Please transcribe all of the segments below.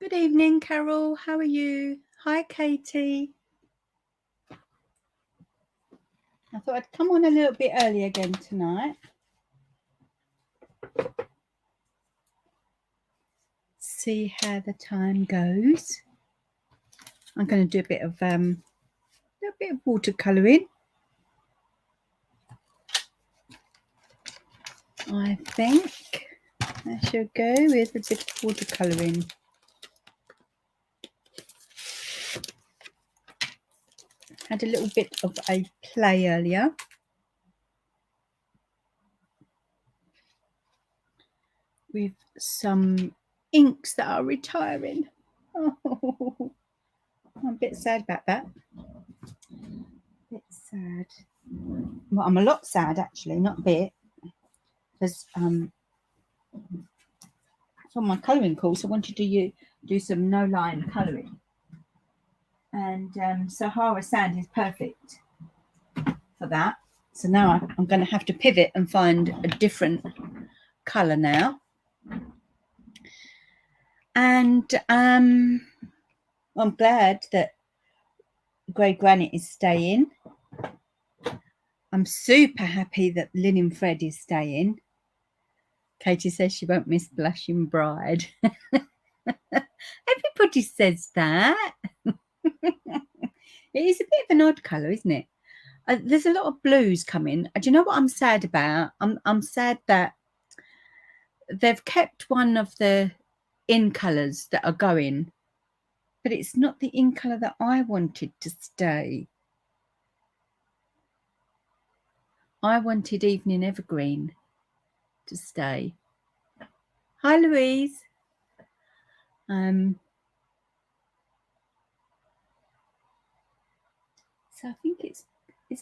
Good evening, Carol. How are you? Hi, Katie. I thought I'd come on a little bit early again tonight. See how the time goes. I'm going to do a bit of watercolouring. I think I should go with a bit of watercolouring. Had a little bit of a play earlier. With some inks that are retiring. Oh, I'm a bit sad about that. A bit sad. Well, I'm a lot sad actually, not a bit. Because on my colouring course, I wanted to do some no-line colouring. And Sahara sand is perfect for that. So now I'm going to have to pivot and find a different colour now. And I'm glad that grey granite is staying. I'm super happy that linen thread is staying. Katie says she won't miss Blushing Bride. Everybody says that. It is a bit of an odd colour, isn't it? There's a lot of blues coming. Do you know what I'm sad about? I'm sad that they've kept one of the in colours that are going, but it's not the in colour that I wanted to stay. I wanted Evening Evergreen to stay. Hi, Louise. So I think is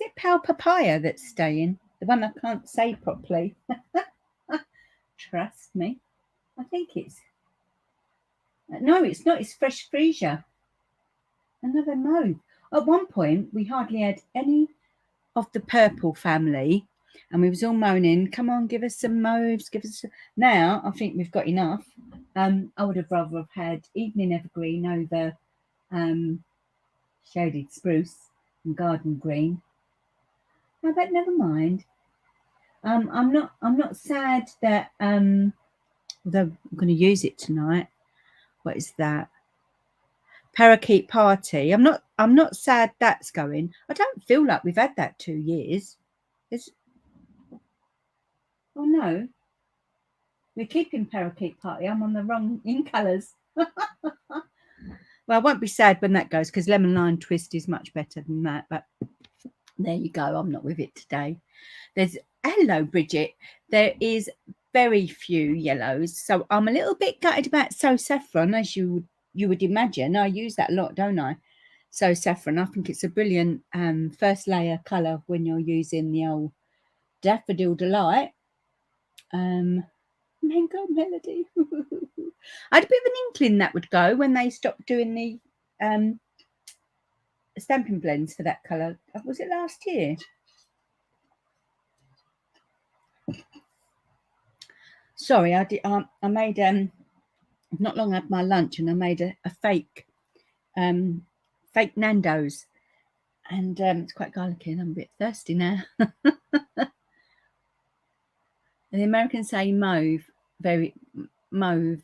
it Pal Papaya that's staying? The one I can't say properly. Trust me. I think it's... No, it's not. It's Fresh Freesia. Another mauve. At one point, we hardly had any of the purple family. And we was all moaning, come on, give us some mauves. Give us... Now, I think we've got enough. I would have rather have had Evening Evergreen over Shaded Spruce and Garden Green. No, but never mind. I'm not sad that although I'm going to use it tonight. What is that? Parakeet Party. I'm not sad that's going. I don't feel like we've had that 2 years. Oh no. We're keeping Parakeet Party. I'm on the wrong in colours. Well, I won't be sad when that goes because Lemon Lime Twist is much better than that. But there you go. I'm not with it today. Hello, Bridget. There is very few yellows. So I'm a little bit gutted about So Saffron, as you would imagine. I use that a lot, don't I? So Saffron. I think it's a brilliant first layer colour when you're using the old Daffodil Delight. Mango Melody. I had a bit of an inkling that would go when they stopped doing the stamping blends for that colour. Was it last year? Sorry, I made not long had my lunch and I made a fake Nando's, and it's quite garlicky and I'm a bit thirsty now. And the Americans say mauve, very mauve.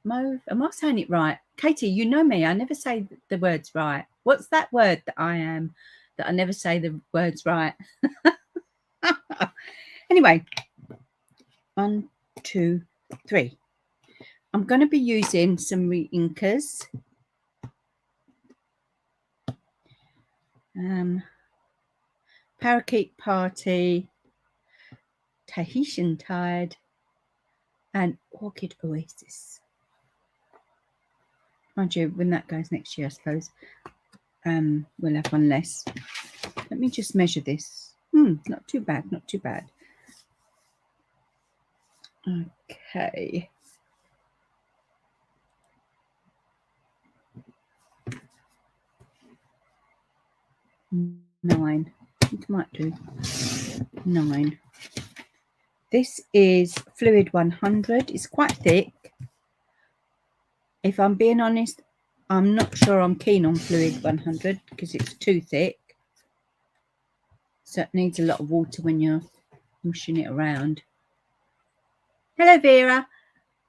Am I saying it right? Katie, you know me. I never say the words right. What's that word that I am that I never say the words right? Anyway, 1, 2, 3. I'm going to be using some re-inkers. Parakeet Party, Tahitian Tide, and Orchid Oasis. Mind you, when that goes next year, I suppose, we'll have one less. Let me just measure this. Not too bad, not too bad. Okay. Nine. It might do. 9. This is Fluid 100. It's quite thick, if I'm being honest, I'm not sure I'm keen on Fluid 100 because it's too thick. So it needs a lot of water when you're mushing it around. Hello, Vera.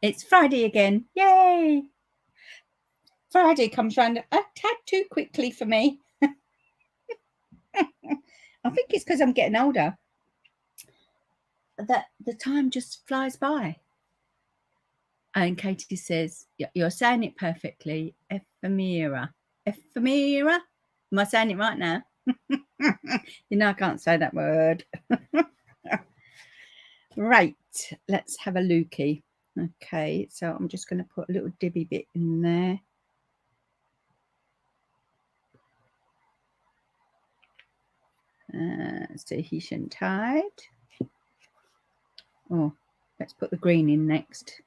It's Friday again. Yay! Friday comes round a tad too quickly for me. I think it's because I'm getting older that the time just flies by. And Katie says, you're saying it perfectly. Ephemera. Ephemera? Am I saying it right now? You know, I can't say that word. Right, let's have a looky. Okay, so I'm just going to put a little dibby bit in there. Tahitian Tide. Oh, let's put the green in next.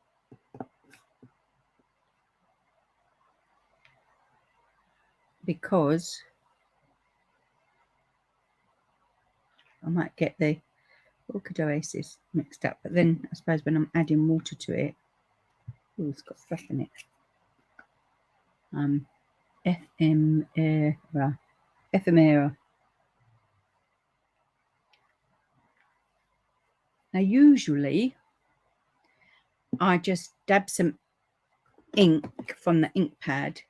Because I might get the Orchid Oasis mixed up. But then I suppose when I'm adding water to it, oh, it's got stuff in it. Ephemera. Ephemera. Now, usually, I just dab some ink from the ink pad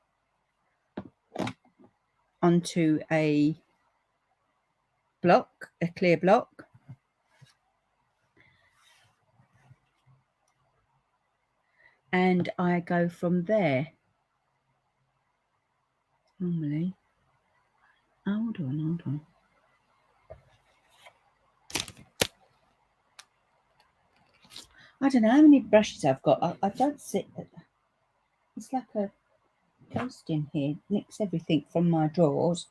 onto a block, a clear block. And I go from there. Normally. Hold on. I don't know how many brushes I've got. I don't sit at that. It's like a ghost in here. Nicks everything from my drawers.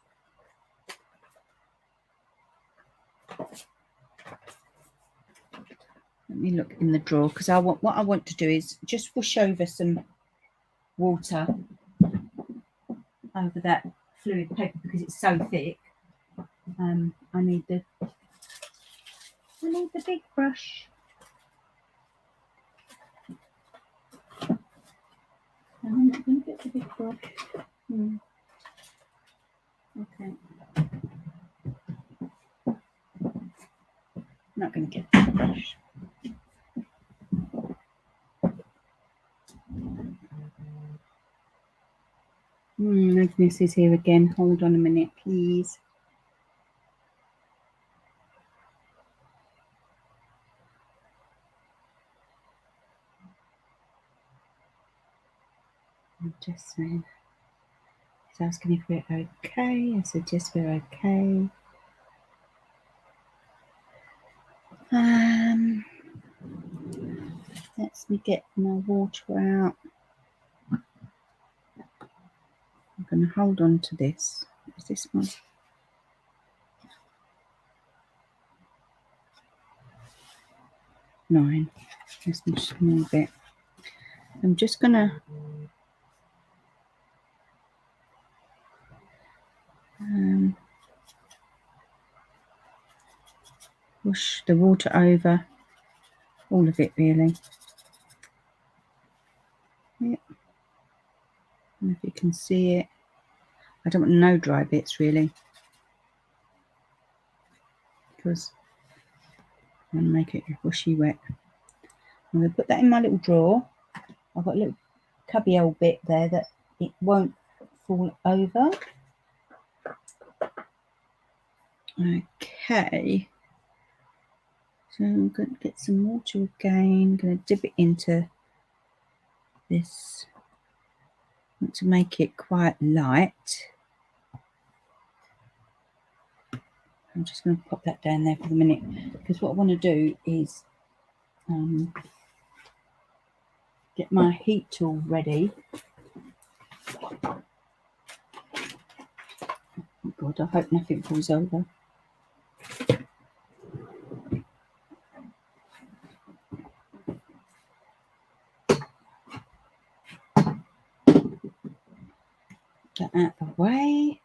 Let me look in the drawer because what I want to do is just whoosh over some water over that fluid paper because it's so thick. I need the big brush. I'm not going to get the big brush. Okay. Not going to get the brush. Agnes is here again. Hold on a minute, please. I'm just saying. He's asking if we're okay. I said yes, we're okay. Let me get my water out. I'm going to hold on to this. Is this one? Nine. Just a small bit. I'm just going to push the water over. All of it, really. Yep. I don't know if you can see it. I don't want no dry bits, really. Because I'm going to make it bushy wet. I'm going to put that in my little drawer. I've got a little cubby old bit there that it won't fall over. Okay. So I'm going to get some water again. I'm going to dip it into this. I want to make it quite light. I'm just going to pop that down there for the minute because what I want to do is get my heat tool ready. Oh God, I hope nothing falls over. Get that out of the way.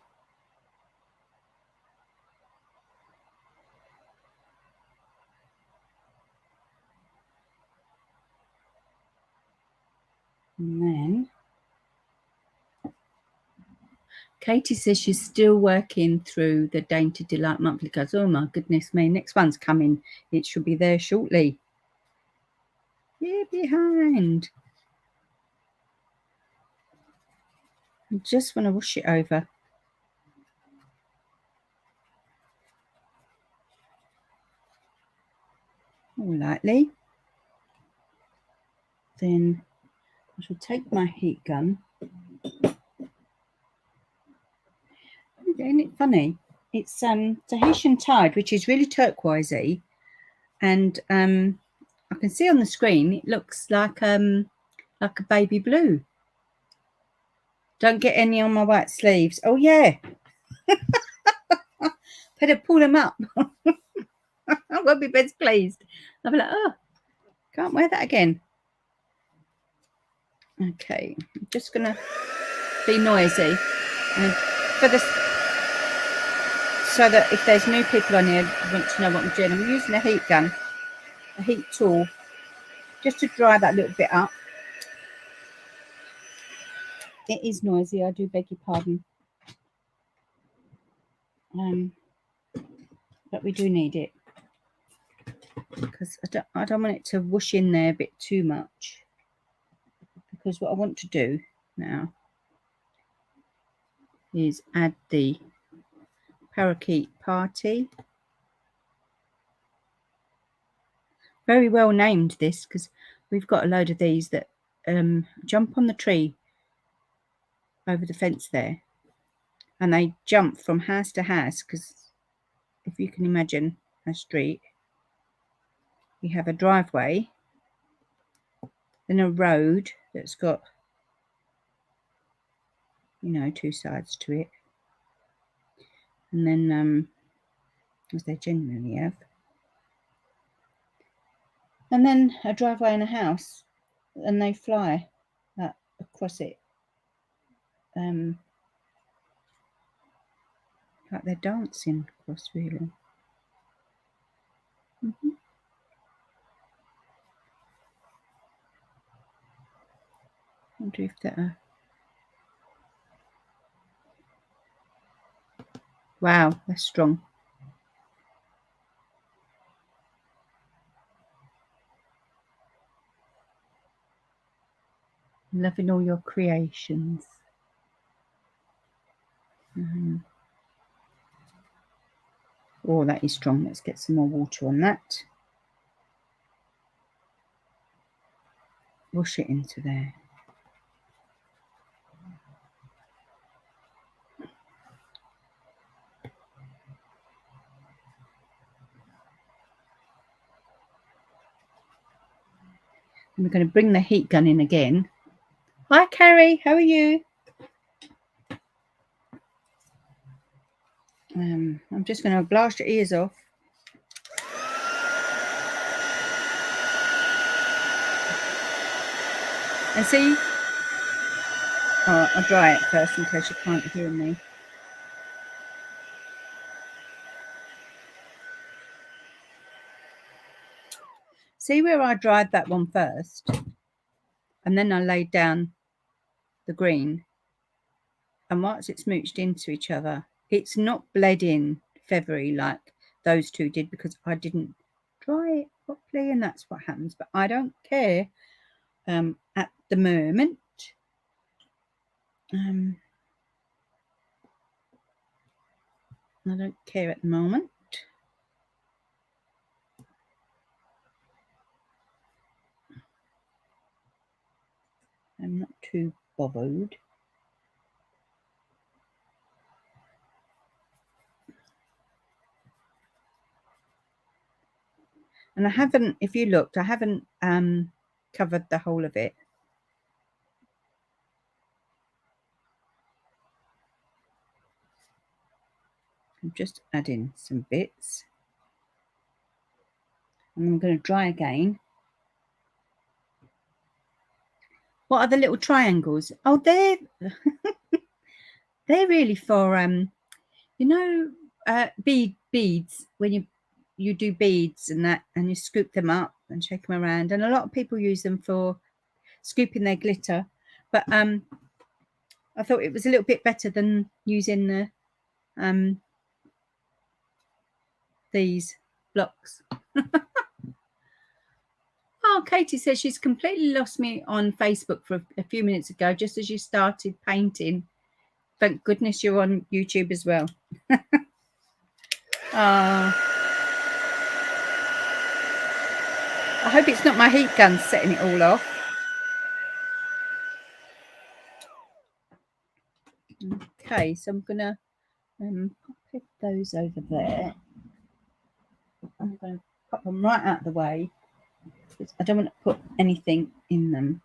And then Katie says she's still working through the Dainty Delight monthly cards. Oh my goodness me, next one's coming. It should be there shortly. Yeah, behind. I just want to wash it over. All lightly. Then I shall take my heat gun. Isn't it funny? It's Tahitian Tide, which is really turquoisey, and I can see on the screen it looks like a baby blue. Don't get any on my white sleeves. Oh yeah. Better pull them up. I won't be best pleased. I'll be like, oh, can't wear that again. Okay, I'm just gonna be noisy, and for this, so that if there's new people on here who want to know what I'm doing, I'm using a heat gun, a heat tool, just to dry that little bit up. It is noisy, I do beg your pardon. But we do need it because I don't want it to whoosh in there a bit too much, because what I want to do now is add the Parakeet Party. Very well named this, because we've got a load of these that jump on the tree over the fence there, and they jump from house to house, because if you can imagine a street, we have a driveway, then a road that's got, you know, two sides to it, and then as they generally have, and then a driveway and a house, and they fly across it like they're dancing across, really. I wonder if that wow, that's strong. Loving all your creations. Oh, that is strong. Let's get some more water on that. Wash it into there. And we're going to bring the heat gun in again. Hi, Carrie. How are you? I'm just going to blast your ears off. And see? Oh, I'll dry it first in case you can't hear me. See where I dried that one first? And then I laid down the green. And once it's smooched into each other, it's not bled in feathery like those two did, because I didn't dry it properly, and that's what happens. But I don't care at the moment. I don't care at the moment. I'm not too bothered. And I haven't, if you looked, I haven't covered the whole of it. I'm just adding some bits. And I'm going to dry again. What are the little triangles? Oh, they're they're really for you know, beads, when you do beads and that, and you scoop them up and shake them around, and a lot of people use them for scooping their glitter. But I thought it was a little bit better than using the these blocks. Oh, Katie says she's completely lost me on Facebook for a few minutes ago, just as you started painting. Thank goodness you're on YouTube as well. I hope it's not my heat gun setting it all off. Okay, so I'm gonna pop those over there. I'm gonna pop them right out of the way because I don't want to put anything in them.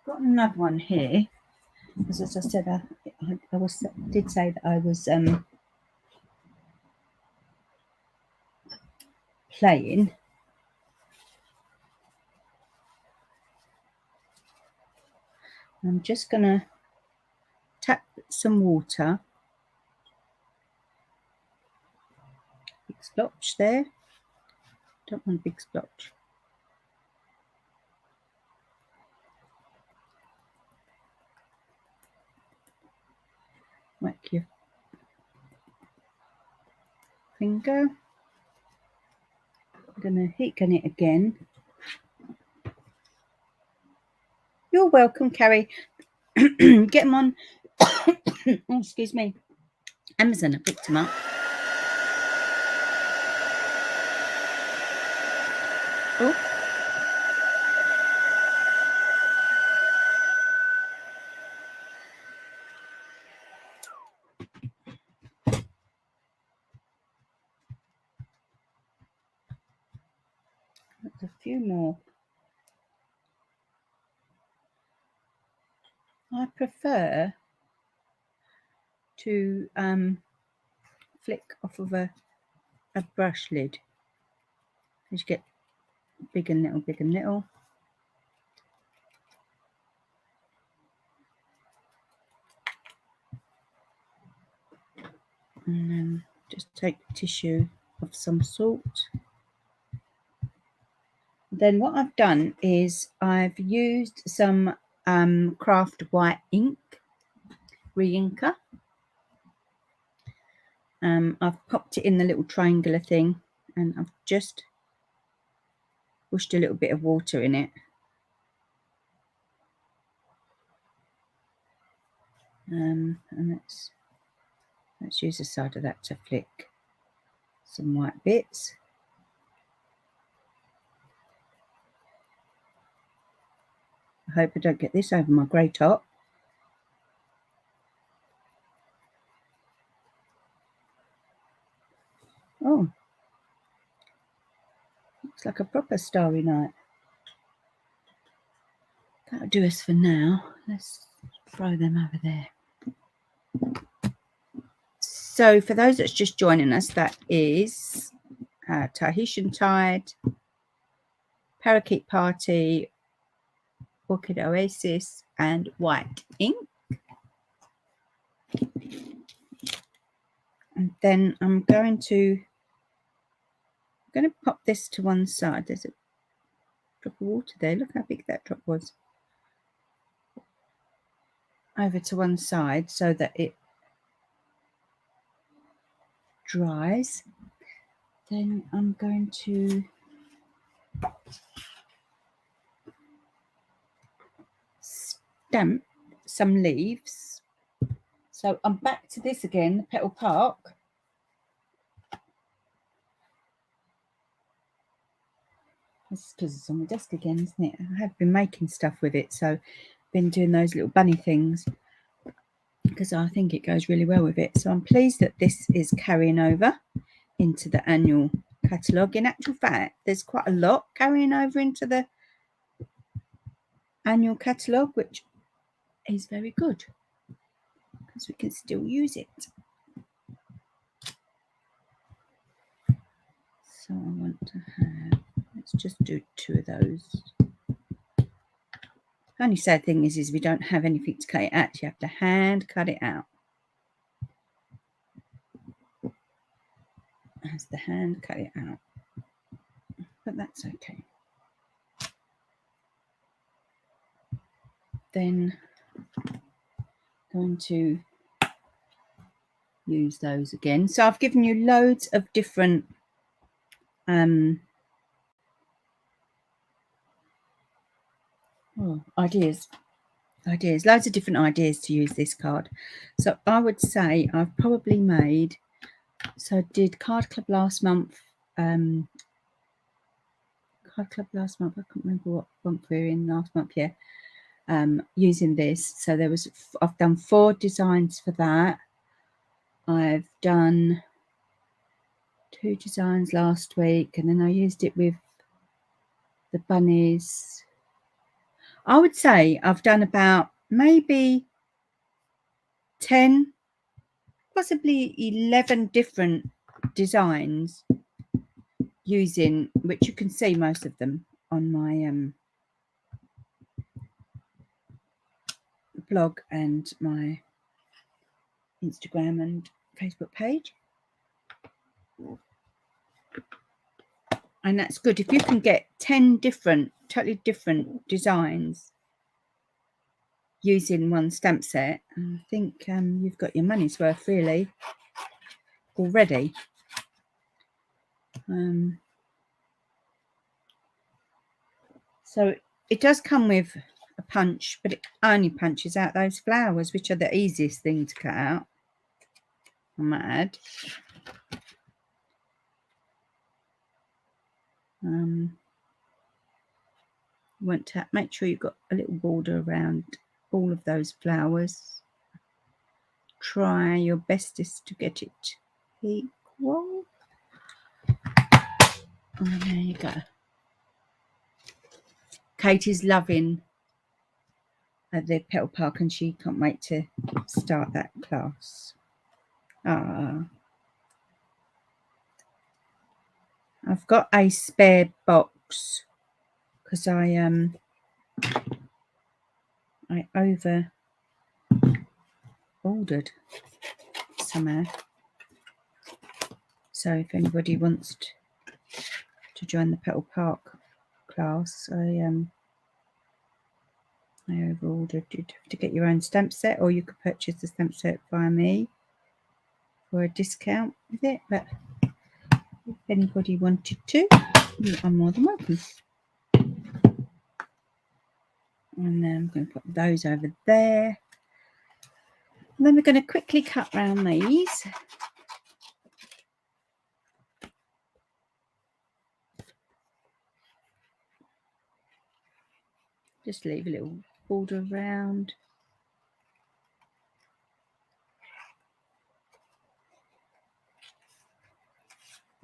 Got another one here. As I said, I did say that I was playing. I'm just gonna tap some water. Big splotch there. Don't want a big splotch. Whack your finger. I'm gonna heat gun it again. You're welcome, Carrie. Get them on. Oh, excuse me. Amazon. I picked them up. Oh. There's a few more. I prefer to flick off of a brush lid. As you get big and little, big and little. And then just take tissue of some sort. Then what I've done is I've used some craft white ink, re-inker. I've popped it in the little triangular thing and I've just pushed a little bit of water in it. And let's use the side of that to flick some white bits. I hope I don't get this over my grey top. Oh, looks like a proper starry night. That'll do us for now. Let's throw them over there. So for those that's just joining us, that is Tahitian Tide, Parakeet Party, Orchid Oasis, and White Ink. And then I'm going to pop this to one side. There's a drop of water there. Look how big that drop was. Over to one side so that it dries. Then I'm going to stamp some leaves. So I'm back to this again, the Petal Park. That's because it's on my desk again, isn't it? I have been making stuff with it, so I've been doing those little bunny things because I think it goes really well with it. So I'm pleased that this is carrying over into the annual catalogue. In actual fact, there's quite a lot carrying over into the annual catalogue, which is very good because we can still use it. So I want to have, let's just do 2 of those. The only sad thing is we don't have anything to cut it out. You have to hand cut it out. As the hand cut it out, but that's okay. Then going to use those again. So I've given you loads of different ideas, loads of different ideas to use this card. So I would say I've probably made, so I did Card Club last month. I can't remember what month we're in last month. Yeah, using this. So there was, I've done 4 designs for that. I've done 2 designs last week, and then I used it with the bunnies. I would say I've done about maybe 10, possibly 11 different designs using, which you can see most of them on my blog and my Instagram and Facebook page. And that's good if you can get 10 different, totally different designs using one stamp set. I think you've got your money's worth really already. So it does come with a punch, but it only punches out those flowers, which are the easiest thing to cut out. I might add. You want to make sure you've got a little border around all of those flowers. Try your bestest to get it equal. And there you go. Katie's loving the Petal Park, and she can't wait to start that class. I've got a spare box because I over ordered somehow. So if anybody wants to join the Petal Park class, I over ordered. You'd have to get your own stamp set, or you could purchase the stamp set via me for a discount with it. But if anybody wanted to, you are more than welcome. And then I'm going to put those over there. And then we're going to quickly cut round these. Just leave a little border around.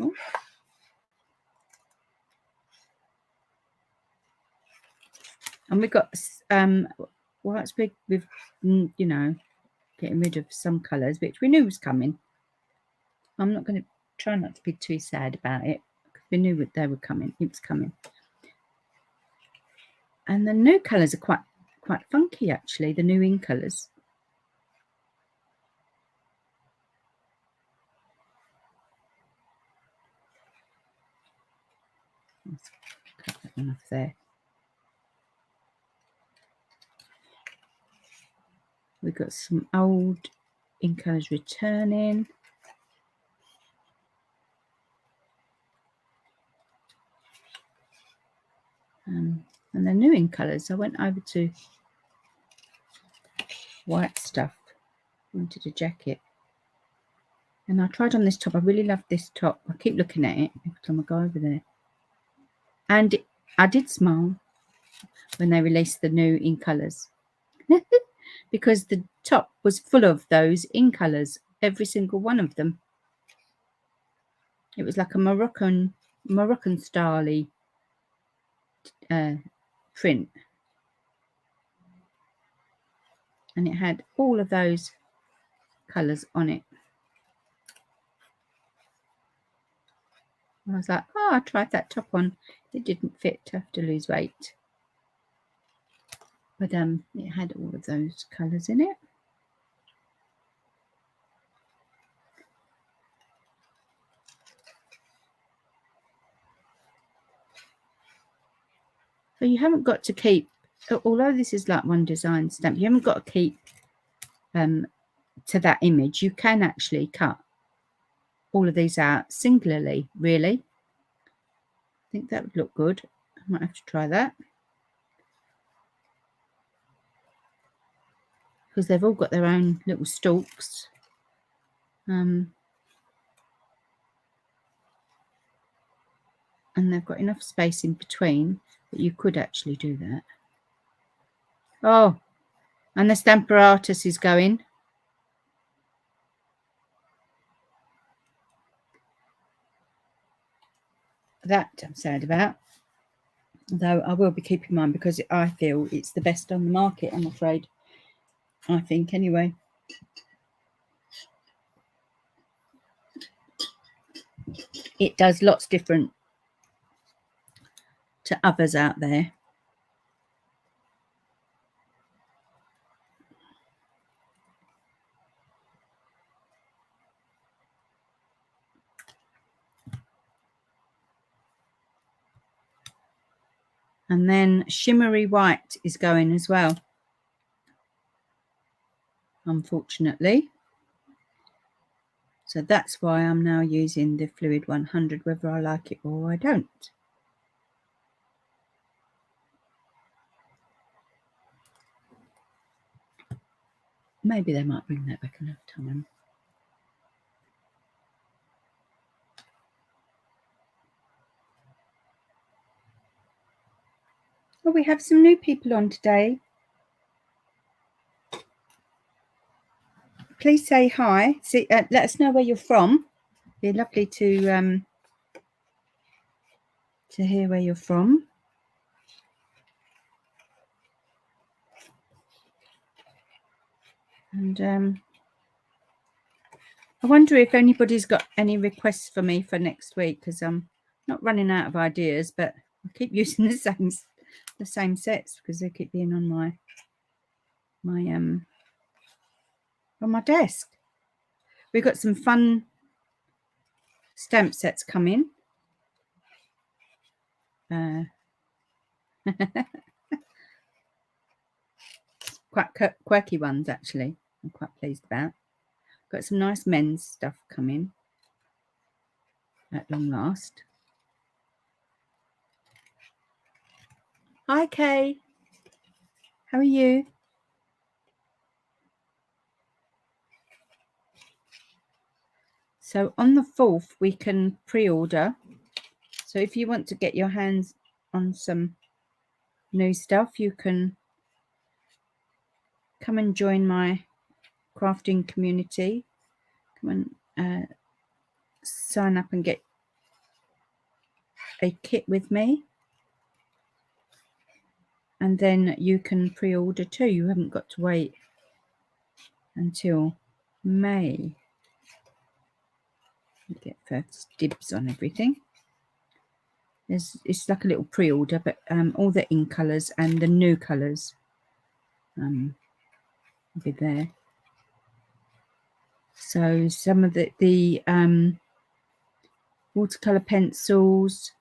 Oh. And we've got, well, that's big with, you know, getting rid of some colours, which we knew was coming. I'm not going to try not to be too sad about it, because we knew they were coming. It was coming. And the new colours are quite funky, actually, the new in colours. Let's cut that one off there. We've got some old in colours returning. And the new in colours, I went over to white stuff. Wanted a jacket. And I tried on this top. I really love this top. I keep looking at it every time I go over there. And I did smile when they released the new in colours. Because the top was full of those in colours, every single one of them. It was like a Moroccan style print, and it had all of those colours on it. I was like, oh, I tried that top on, it didn't fit, to have to lose weight. But it had all of those colours in it. So you haven't got to keep, although this is like one design stamp, you haven't got to keep to that image. You can actually cut all of these out singularly, really. I think that would look good. I might have to try that. Because they've all got their own little stalks. And they've got enough space in between that you could actually do that. Oh, and the Stamparatus is going. That I'm sad about. Though I will be keeping mine because I feel it's the best on the market, I'm afraid. I think anyway. It does lots different to others out there. And then shimmery white is going as well, unfortunately. So that's why I'm now using the Fluid 100, whether I like it or I don't. Maybe they might bring that back another time. Well, we have some new people on today. Please say hi. See, let us know where you're from. It'd be lovely to hear where you're from. And I wonder if anybody's got any requests for me for next week, because I'm not running out of ideas, but I keep using the same sets because they keep being on my desk. We've got some fun stamp sets coming. Quite quirky ones, actually. I'm quite pleased about. Got some nice men's stuff coming at long last. Hi, Kay. How are you? So on the 4th, we can pre-order. So if you want to get your hands on some new stuff, you can come and join my crafting community. Come and sign up and get a kit with me. And then you can pre-order too. You haven't got to wait until May. You get first dibs on everything. It's like a little pre-order, but all the in colours and the new colours will be there. So some of the watercolour pencils.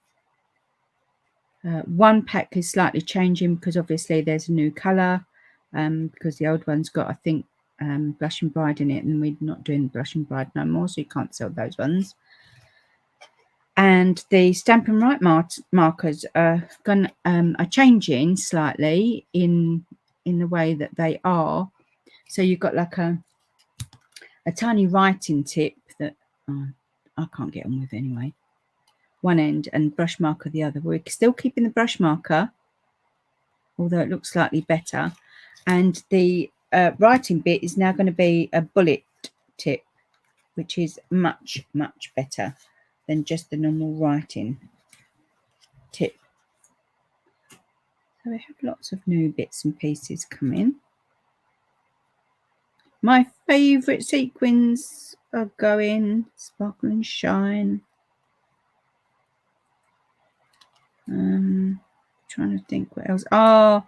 One pack is slightly changing because obviously there's a new colour, because the old one's got, I think, Blush and Bride in it, and we're not doing Blush and Bride no more, so you can't sell those ones. And the Stampin' Right markers are changing slightly in the way that they are. So you've got like a tiny writing tip that I can't get on with anyway. One end and brush marker the other. We're still keeping the brush marker, although it looks slightly better. And the writing bit is now going to be a bullet tip, which is much, much better than just the normal writing tip. So we have lots of new bits and pieces coming. My favourite sequins are going Sparkle and Shine. Trying to think what else. Oh,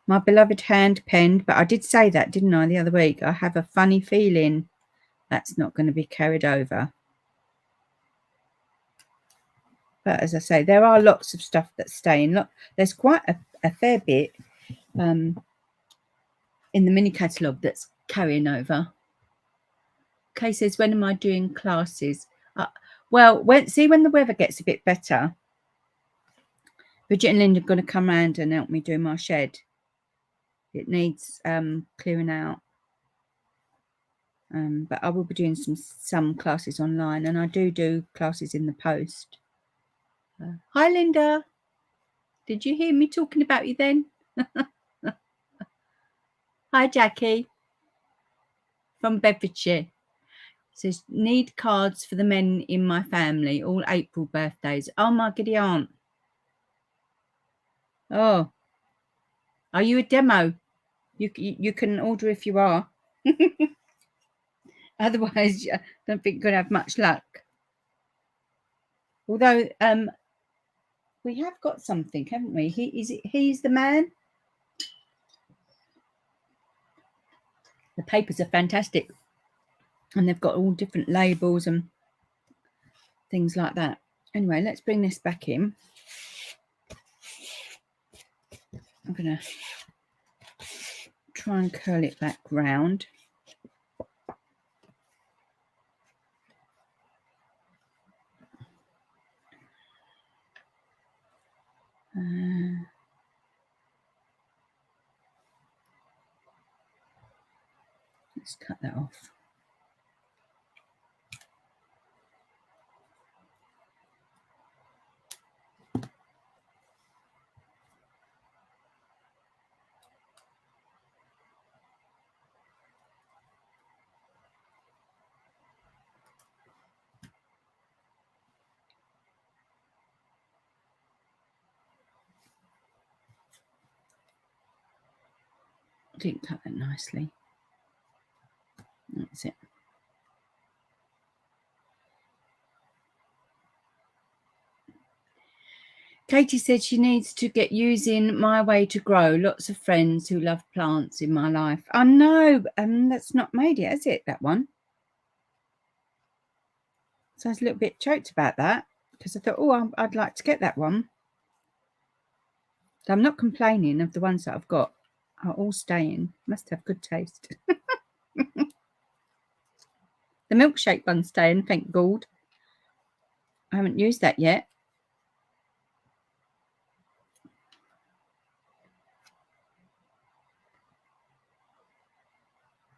my beloved hand pen. But I did say that, didn't I, the other week? I have a funny feeling that's not going to be carried over. But as I say, there are lots of stuff that's staying. Look, there's quite a fair bit in the mini catalogue that's carrying over. Kay says, when am I doing classes? Well, when the weather gets a bit better, Bridget and Linda are going to come round and help me do my shed. It needs clearing out. But I will be doing some classes online, and I do classes in the post. Hi, Linda. Did you hear me talking about you then? Hi, Jackie from Bedfordshire. Says, need cards for the men in my family, all April birthdays. Oh, my giddy aunt. Oh, are you a demo? You can order if you are. Otherwise, I don't think you're going to have much luck. Although we have got something, haven't we? He's the man. The papers are fantastic, and they've got all different labels and things like that. Anyway, let's bring this back in. I'm going to try and curl it back round. Let's cut that off. I didn't cut that nicely. That's it. Katie said she needs to get using My Way to Grow. Lots of friends who love plants in my life. I know, that's not made yet, is it, that one? So I was a little bit choked about that because I thought, oh, I'd like to get that one. So I'm not complaining of the ones that I've got. Are all staying. Must have good taste. The milkshake one's staying, thank God. I haven't used that yet.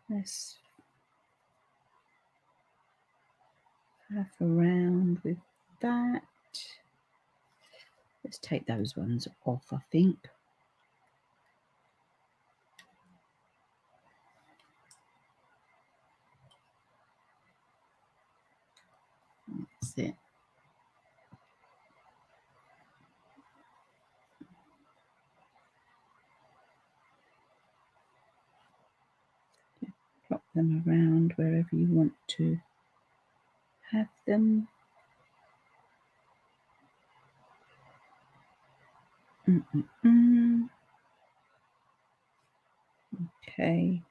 Let's faff around with that. Let's take those ones off, I think. That's it. Plop them around wherever you want to have them. Okay.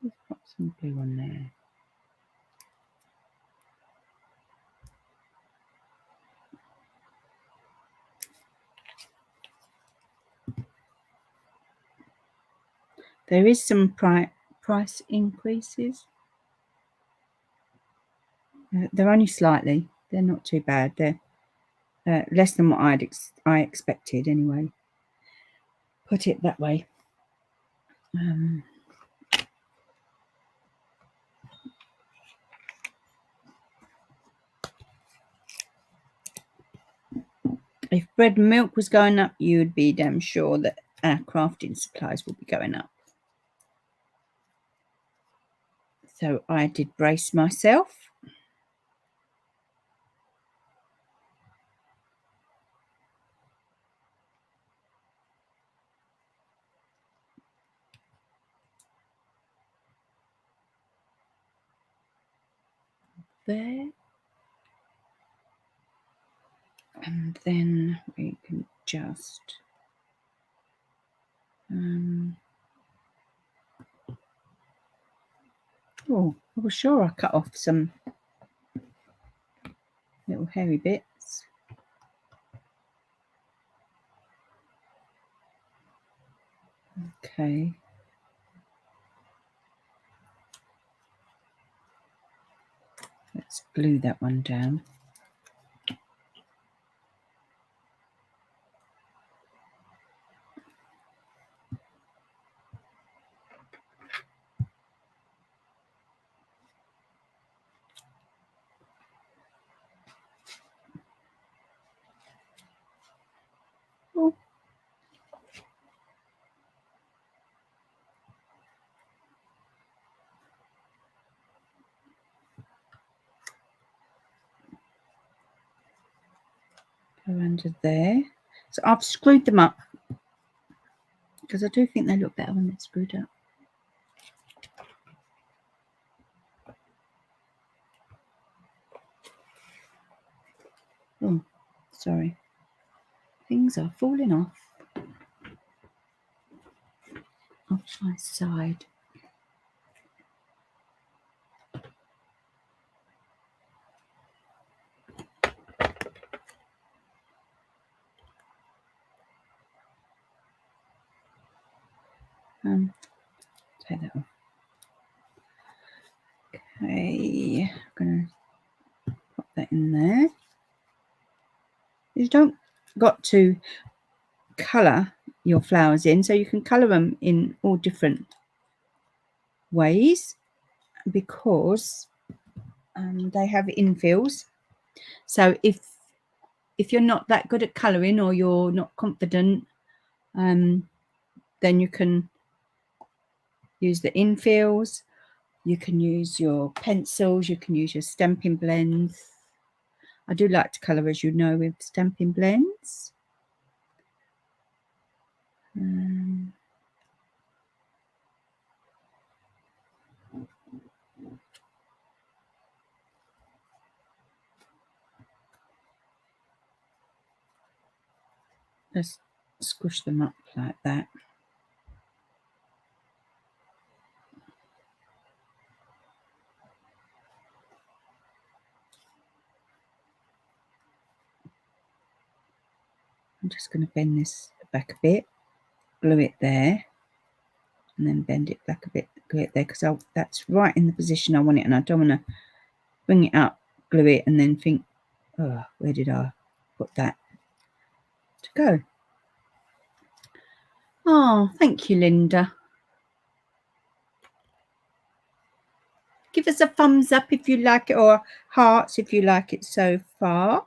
Let's pop some glue on there. There is some price increases. They're only slightly. They're not too bad. They're less than what I expected anyway. Put it that way. If bread and milk was going up, you'd be damn sure that our crafting supplies will be going up. So I did brace myself. There. And then we can just oh, I was sure I cut off some little hairy bits. Okay. Let's glue that one down. Oh. Go under there. So I've screwed them up because I do think they look better when they're screwed up. Oh, sorry. Things are falling off my side. Take that off. Okay, I'm going to pop that in there. You don't got to colour your flowers in, so you can colour them in all different ways because they have infills. So if you're not that good at colouring or you're not confident, then you can use the infills. You can use your pencils, you can use your stamping blends. I do like to colour, as you know, with stamping blends. Let's squish them up like that. I'm just going to bend this back a bit, glue it there, and then bend it back a bit, glue it there, because that's right in the position I want it, and I don't want to bring it up, glue it, and then think, oh, where did I put that to go? Oh, thank you, Linda. Give us a thumbs up if you like it, or hearts if you like it so far.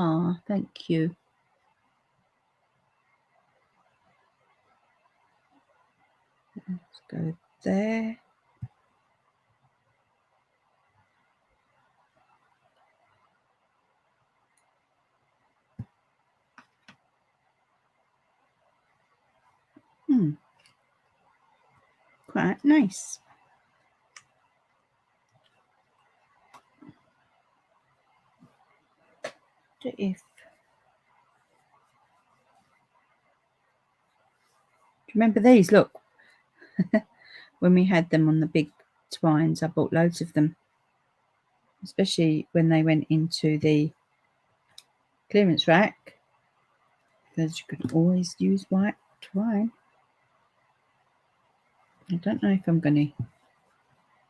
Oh, thank you. Let's go there. Quite nice. If do you remember these? Look, when we had them on the big twines, I bought loads of them, especially when they went into the clearance rack, because you could always use white twine. I don't know if I'm going to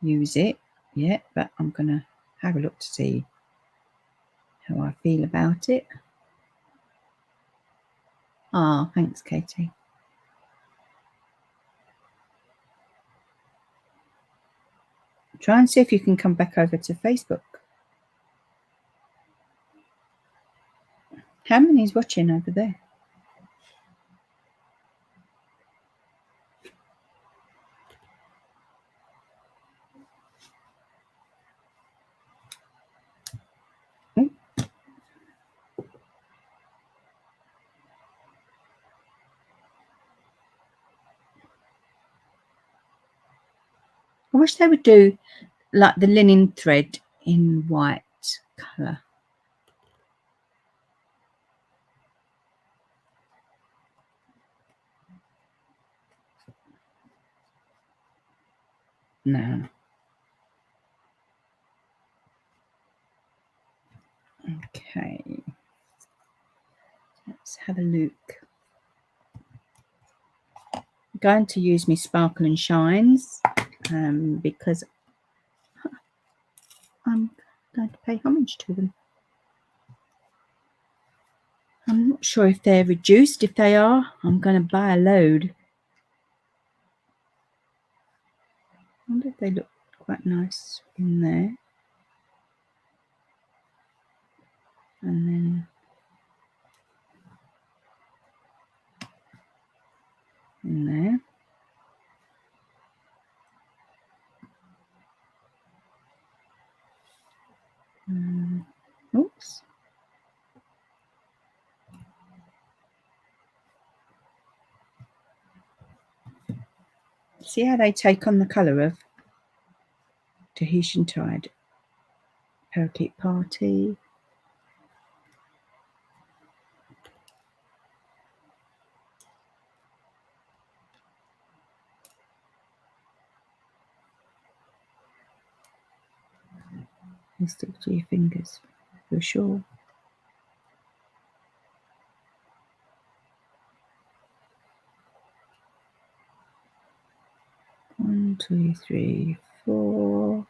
use it yet, but I'm going to have a look to see how I feel about it. Ah, thanks, Katie. Try and see if you can come back over to Facebook. How many's watching over there? I wish they would do like the linen thread in white colour. No. Okay. Let's have a look. I'm going to use my Sparkle and Shines because I'm going to pay homage to them. I'm not sure if they're reduced. If they are, I'm going to buy a load. I wonder if they look quite nice in there. And then in there. Oops. See how they take on the colour of Tahitian Tide, Parakeet Party. And stick to your fingers for sure. One, two, three, four.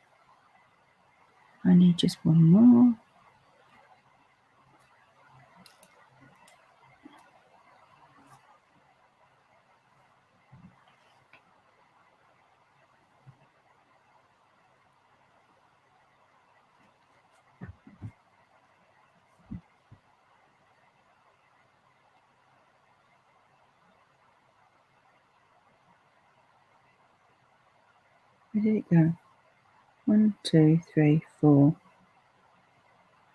I need just one more. Where did it go? One, two, three, four.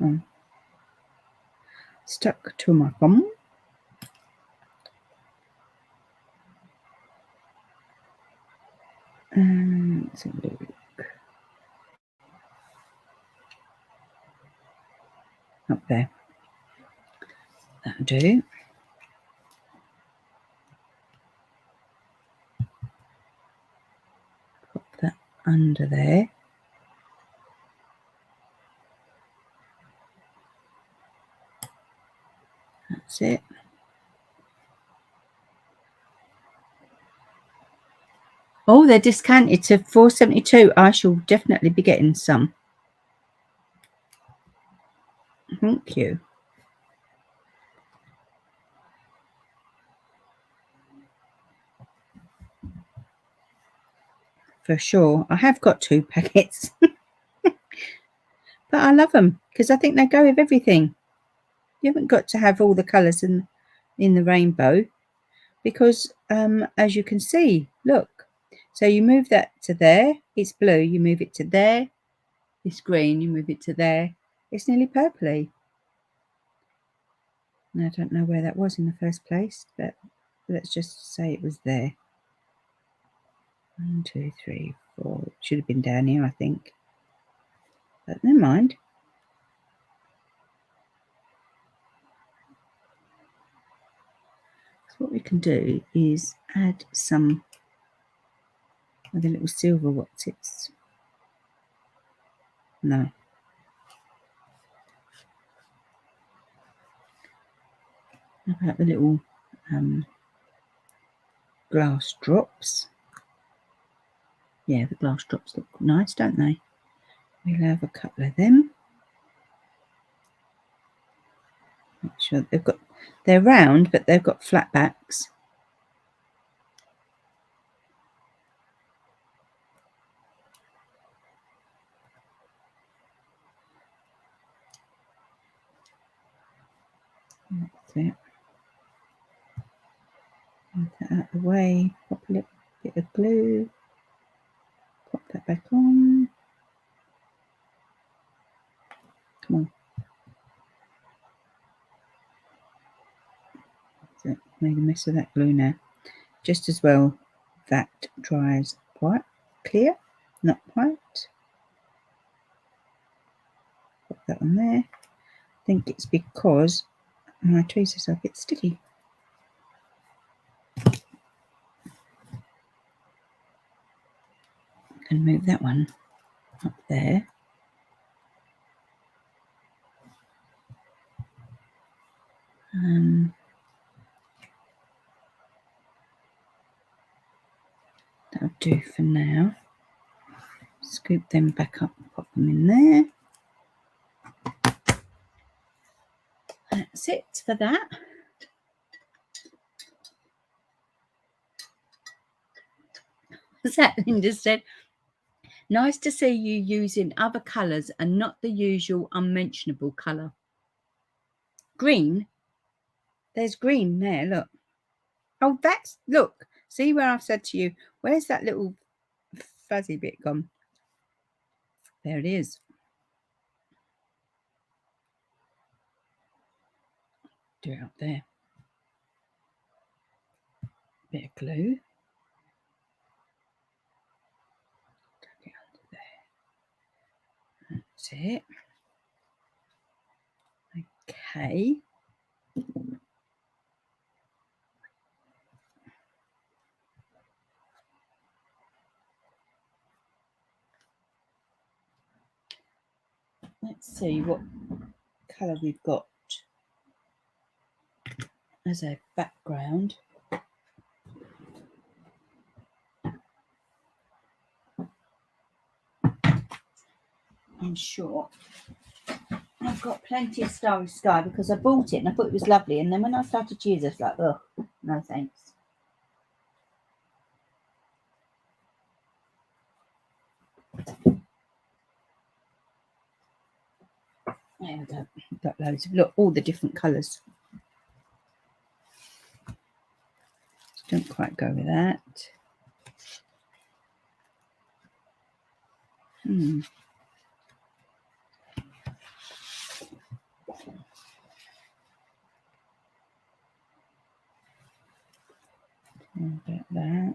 Oh. Stuck to my thumb. Let's have a look. Up there. That'll do. Pop that under there. That's it. Oh, they're discounted to $4.72. I shall definitely be getting some. Thank you. For sure. I have got 2 packets. But I love them because I think they go with everything. You haven't got to have all the colours in the rainbow because as you can see, look. So you move that to there, it's blue. You move it to there, it's green. You move it to there, it's nearly purpley. And I don't know where that was in the first place, but let's just say it was there. 1, 2, 3, 4. It should have been down here, I think. But never mind. So what we can do is add some of the little silver what's it's. No. How about the little glass drops? Yeah, the glass drops look nice, don't they? We'll have a couple of them. Make sure they're round, but they've got flat backs. That's it. Move that out of the way. Pop a little bit of glue. Pop that back on. Come on. That's it. Made a mess of that glue now. Just as well that dries white, clear, not white. Put that on there. I think it's because my tweezers are a bit sticky. And move that one up there. That'll do for now. Scoop them back up, pop them in there. That's it for that. What's that? Linda said, nice to see you using other colours and not the usual unmentionable colour. Green? There's green there, look. Oh, that's, look. See where I've said to you, where's that little fuzzy bit gone? There it is. Do it up there. Bit of glue. Tuck it under there. That's it. Okay. Let's see what colour we've got as a background. I'm sure I've got plenty of Starry Sky because I bought it and I thought it was lovely, and then when I started to use it, I was like, oh, no thanks. There we go. Got loads of, look, all the different colours. Don't quite go with that. About that.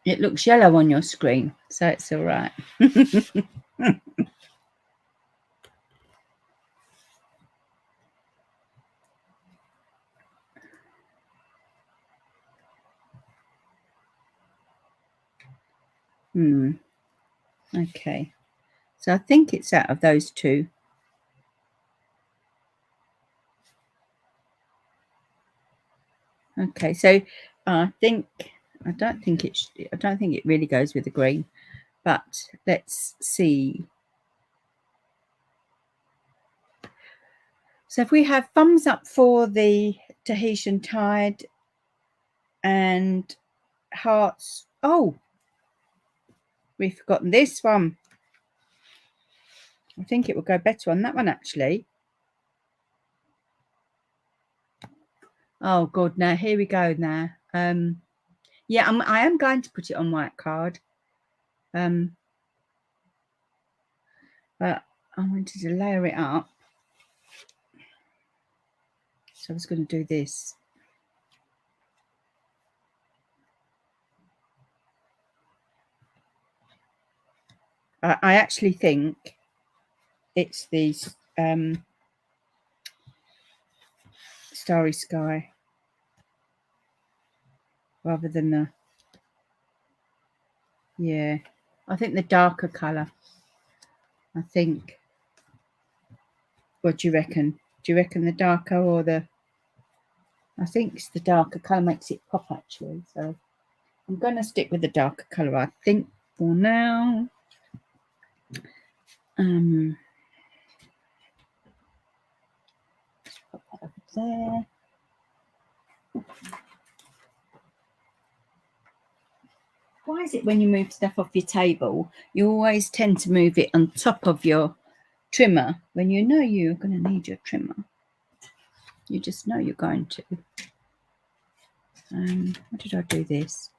It looks yellow on your screen, so it's all right. Okay, so I think it's out of those two. Okay, so I don't think it really goes with the green, but let's see. So if we have thumbs up for the Tahitian Tide and hearts. Oh, we've forgotten this one. I think it will go better on that one, actually. Oh, God, now here we go now. Yeah, I am going to put it on white card. But I wanted to layer it up. So I was going to do this. I actually think it's the Starry Sky rather than the, yeah, I think the darker colour. I think. What do you reckon? Do you reckon the darker or the? I think it's the darker colour makes it pop, actually. So I'm going to stick with the darker colour, I think, for now. Just pop that over there. Why is it when you move stuff off your table, you always tend to move it on top of your trimmer when you know you're going to need your trimmer? You just know you're going to. What did I do this?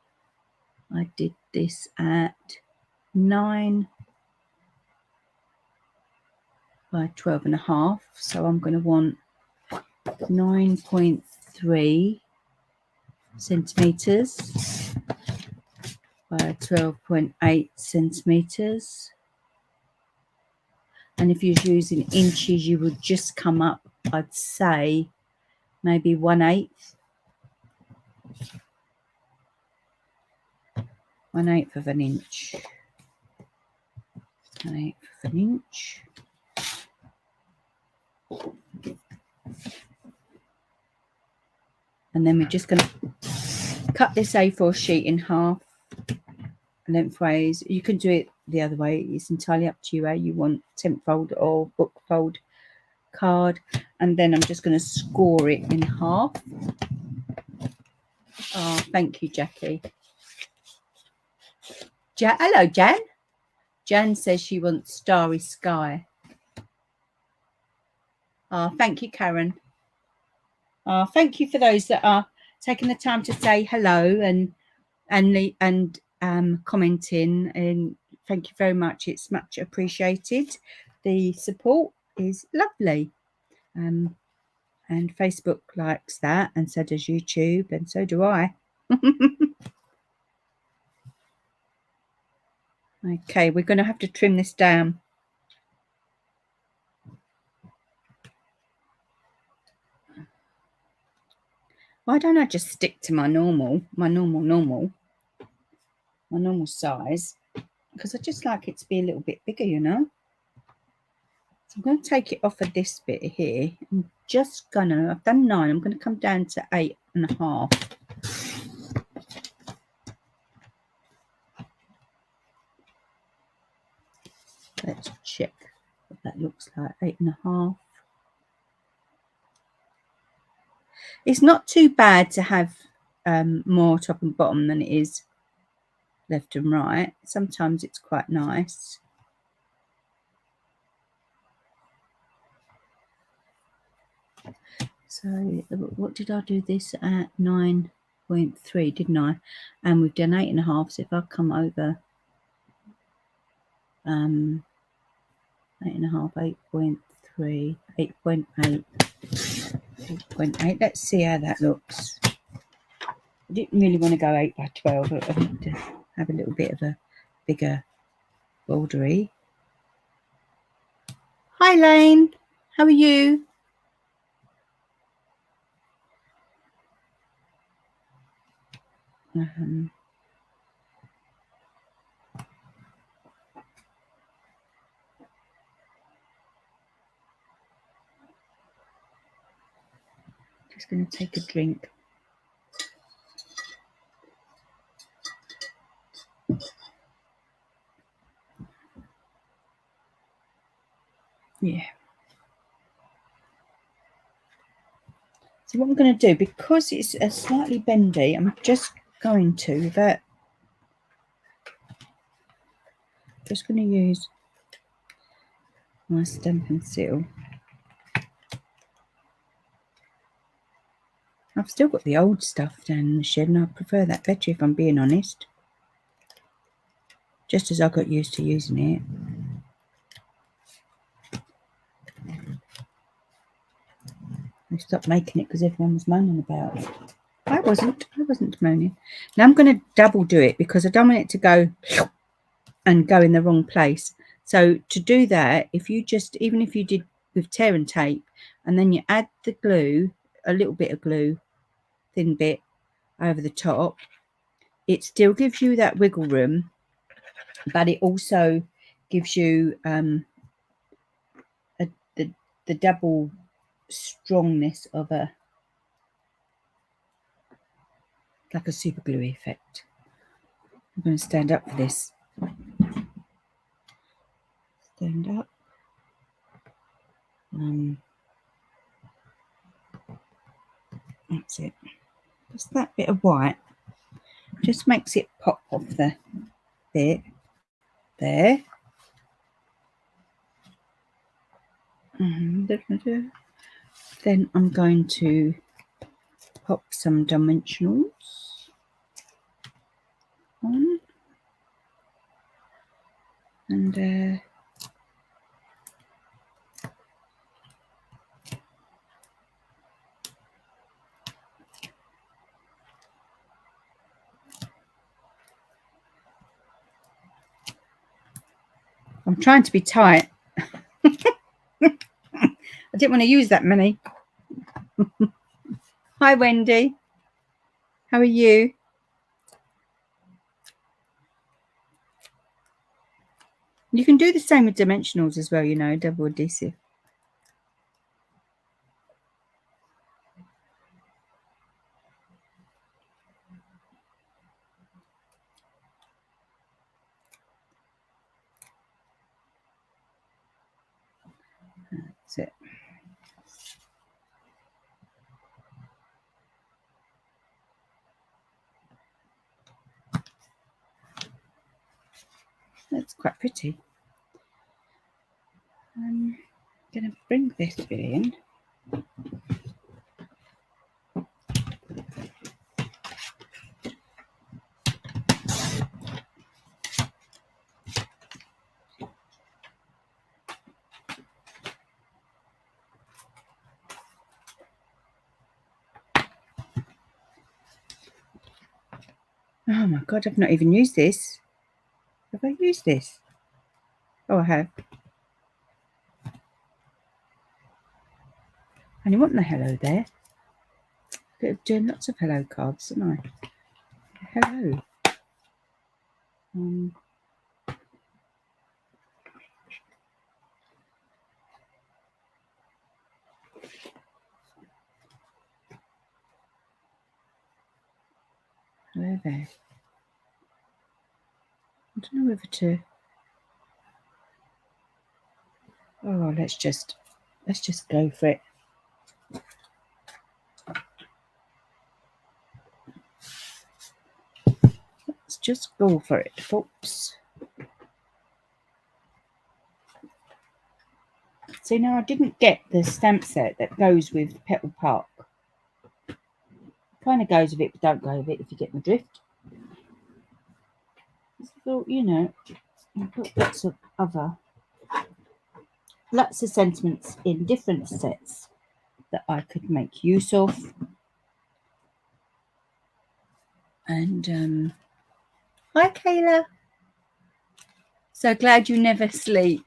I did this at 9 by 12.5. So I'm going to want 9.3 centimeters by 12.8 centimeters. And if you're using inches, you would just come up, I'd say, maybe 1/8. 1/8 of an inch. 1/8 of an inch. And then we're just going to cut this A4 sheet in half lengthways. You can do it the other way. It's entirely up to you how you want, temp fold or book fold card. And then I'm just going to score it in half. Oh, thank you, Jackie. Hello, Jan. Jan says she wants starry sky. Oh, thank you, Karen. Oh, thank you for those that are taking the time to say hello and commenting, and thank you very much. It's much appreciated. The support is lovely. And Facebook likes that, and so does YouTube, and so do I. Okay, we're going to have to trim this down. Why don't I just stick to my normal size? Because I just like it to be a little bit bigger, you know. So I'm going to take it off of this bit here. I'm just gonna, I've done 9. I'm going to come down to 8.5. Let's check what that looks like. 8.5. It's not too bad to have more top and bottom than it is left and right. Sometimes it's quite nice. So what did I do this at? 9.3, didn't I? And we've done 8.5. So if I come over 8.5, 8.3, 8.8, 8.8. Let's see how that looks. I didn't really want to go 8 by 12. I wanted to have a little bit of a bigger bordery. Hi, Lane. How are you? Just going to take a drink. Yeah. So what I'm going to do, because it's a slightly bendy, I'm just going to use my stamping seal. I've still got the old stuff down in the shed, and I prefer that better, if I'm being honest. Just as I got used to using it. I stopped making it because everyone was moaning about it. I wasn't moaning. Now I'm going to double do it because I don't want it to go and go in the wrong place. So to do that, if you just, even if you did with tear and tape, and then you add the glue, a little bit of glue, thin bit over the top, it still gives you that wiggle room, but it also gives you the double strongness of a, like a super glue effect. I'm going to stand up for this. Stand up. That's it. Just that bit of white just makes it pop off the bit there. Then I'm going to pop some dimensionals on, and I'm trying to be tight. I didn't want to use that many. Hi, Wendy. How are you? You can do the same with dimensionals as well, you know, double adhesive. That's it. That's quite pretty. I'm going to bring this bit in. Oh my God, I've not even used this. Have I used this? Oh, I have. And you want the hello there. Could have done lots of hello cards, didn't I? Hello. Hello there. I don't know whether to. Oh, let's just go for it. Let's just go for it, folks. See, now I didn't get the stamp set that goes with Petal Park. Kind of goes with it, but don't go with it, if you get my drift. I thought, you know, I've got lots of sentiments in different sets that I could make use of. And hi, Kayla. So glad you never sleep.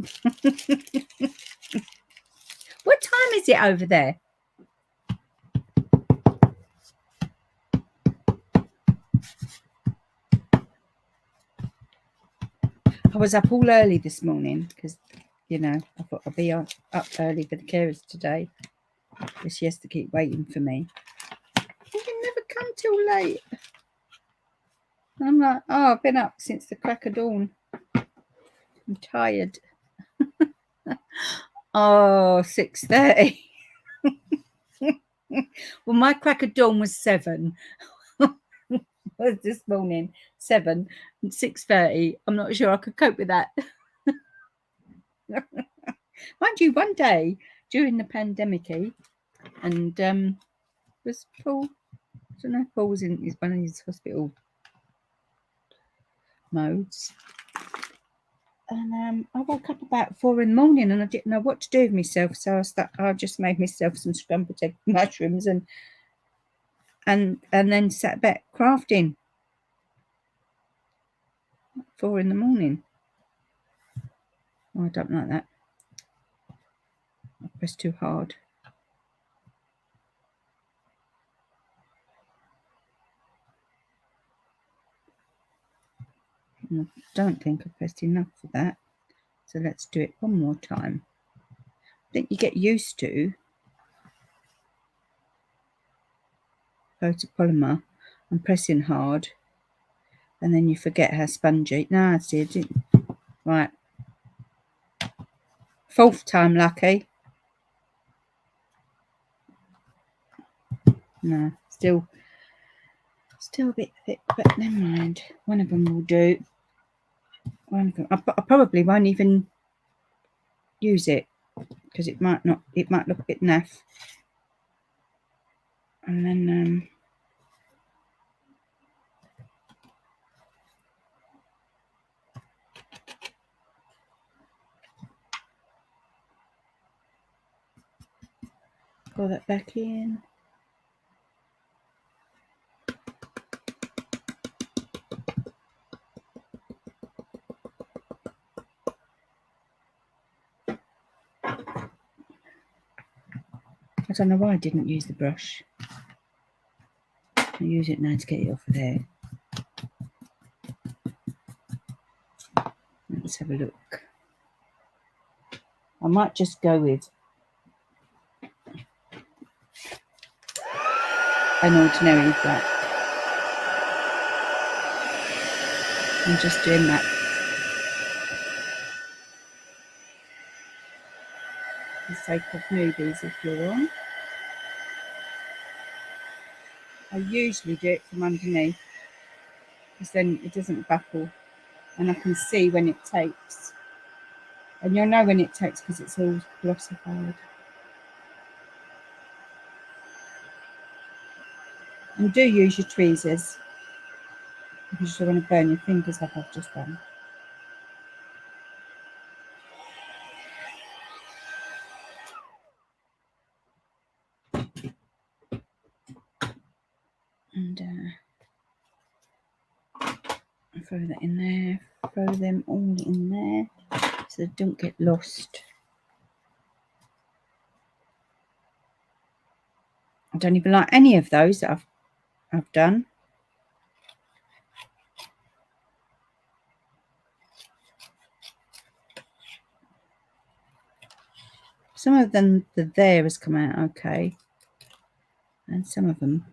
What time is it over there? I was up all early this morning because, you know, I thought I'd be up early for the carers today. But she has to keep waiting for me. You can never come till late. And I'm like, oh, I've been up since the crack of dawn. I'm tired. Oh, 6:30. Well, my crack of dawn was 7. This morning, 7, 6:30. I'm not sure I could cope with that. Mind you, one day during the pandemic, and was Paul. I don't know if Paul was in one of his hospital modes. And I woke up about 4 in the morning and I didn't know what to do with myself. So I just made myself some scrambled egg mushrooms and then sat back crafting. 4 in the morning. Oh, I don't like that. I pressed too hard. I don't think I pressed enough for that. So let's do it one more time. I think you get used to photopolymer and pressing hard, and then you forget how spongy. No, I see it didn't. Right. 4th time lucky. No, still a bit thick, but never mind. One of them will do. One of them. I probably won't even use it because it might not. It might look a bit naff. And then pour that back in. I don't know why I didn't use the brush. I'll use it now to get it off of there. Let's have a look. I might just go with an ordinary black. I'm just doing that. For the sake of movies, if you're on. I usually do it from underneath, because then it doesn't buckle and I can see when it takes. And you'll know when it takes because it's all glossified. And do use your tweezers because you don't want to burn your fingers like I've just done. And throw that in there, throw them all in there so they don't get lost. I don't even like any of those that I've done. Some of them, the there has come out okay, and some of them.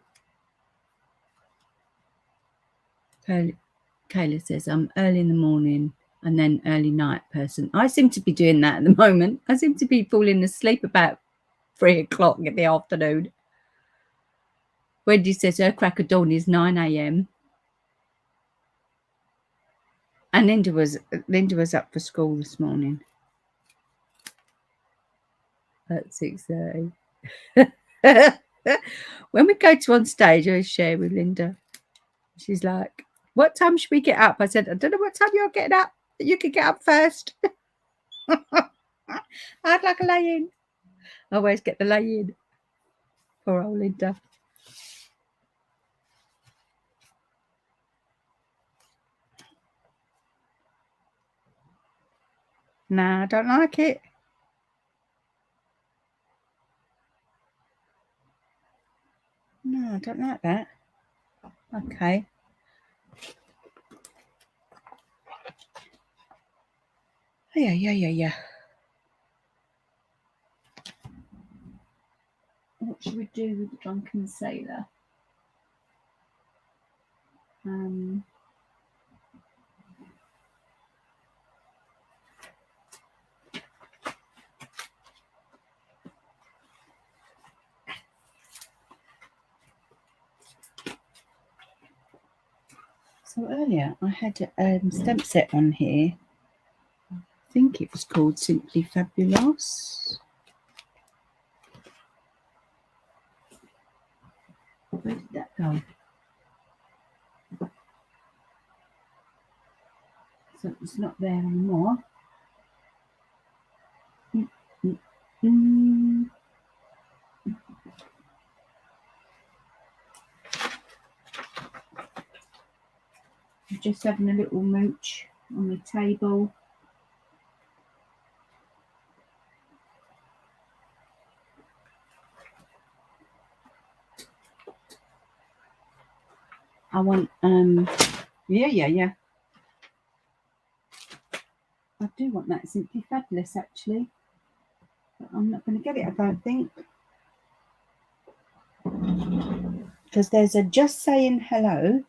Kayla says, I'm early in the morning and then early night person. I seem to be doing that at the moment. I seem to be falling asleep about 3 o'clock in the afternoon. Wendy says her crack of dawn is 9 a.m. And Linda was up for school this morning at 6:30. When we go to on stage, I share with Linda. She's like, what time should we get up? I said, I don't know what time you're getting up. You can get up first. I'd like a lay-in. I always get the lay-in. Poor old Linda. Nah, I don't like it. No, I don't like that. Okay. Yeah. What should we do with the drunken sailor? So earlier I had a stamp set on here. I think it was called Simply Fabulous. Where did that go? So it's not there anymore. I'm just having a little mooch on the table. I want yeah. I do want that Simply Fabulous actually. But I'm not going to get it, I don't think. Because there's a Just Saying Hello.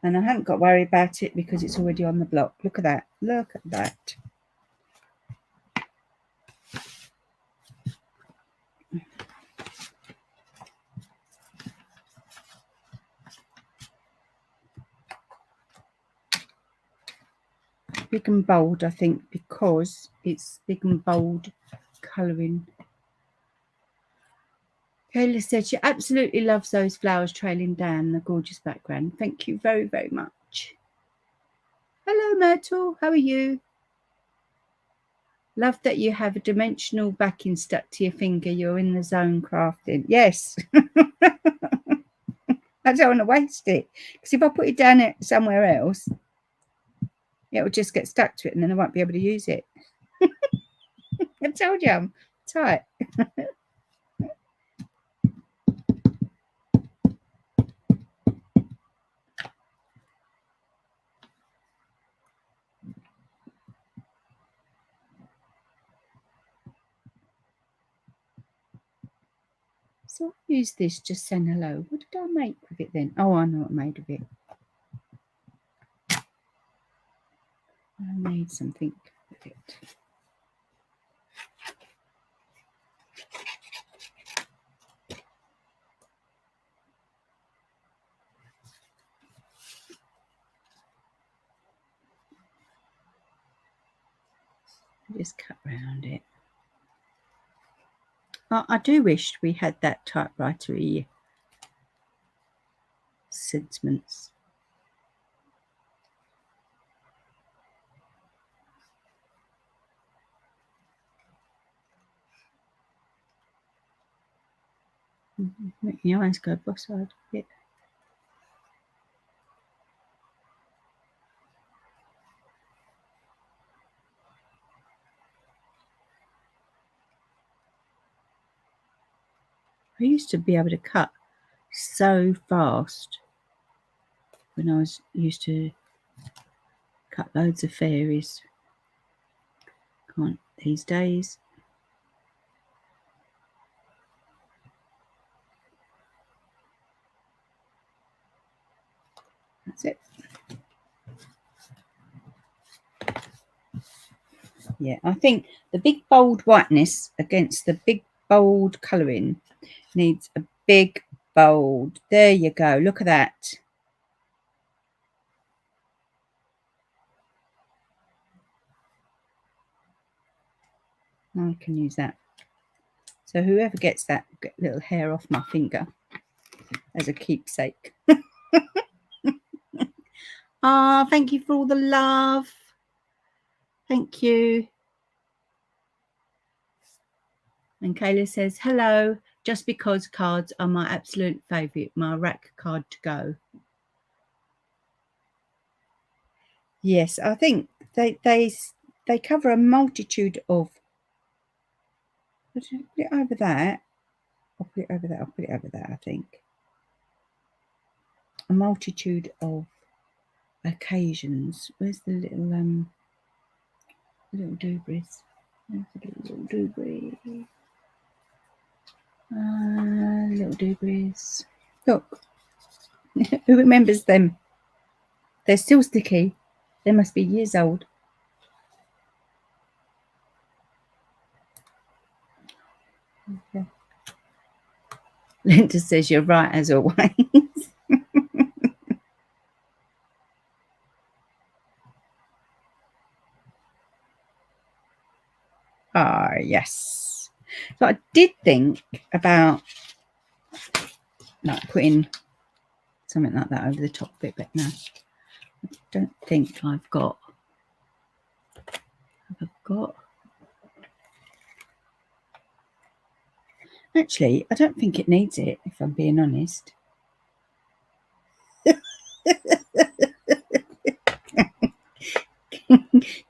And I haven't got to worry about it because it's already on the block. Look at that. Look at that. Big and bold, I think, because it's big and bold colouring. Kayla said she absolutely loves those flowers trailing down the gorgeous background. Thank you very, very much. Hello, Myrtle. How are you? Love that you have a dimensional backing stuck to your finger. You're in the zone crafting. Yes. I don't want to waste it. Because if I put it down somewhere else, it will just get stuck to it and then I won't be able to use it. I told you I'm tight. So I use this, just saying hello. What did I make with it then? Oh, I know what I made of it. I made something with it. Just cut round it. I do wish we had that typewritery sentiments. Make your eyes go boss-eyed a bit. I used to be able to cut so fast when I was used to cut loads of fairies. Can't these days. That's it. Yeah, I think the big bold whiteness against the big bold colouring needs a big bold. There you go. Look at that. I can use that. So whoever gets that little hair off my finger as a keepsake. Ah, thank you for all the love. Thank you. And Kayla says, hello, just because cards are my absolute favourite, my rack card to go. Yes, I think they cover a multitude of. I'll put it over that. I'll put it over that. I'll put it over that, I think. A multitude of occasions. Where's the little doobies? There's the little doobie. Little doobies. Look. Who remembers them? They're still sticky. They must be years old. Okay. Linda says you're right as always. Ah, yes. So I did think about like putting something like that over the top of it, but no, I don't think I've got. Actually, I don't think it needs it, if I'm being honest.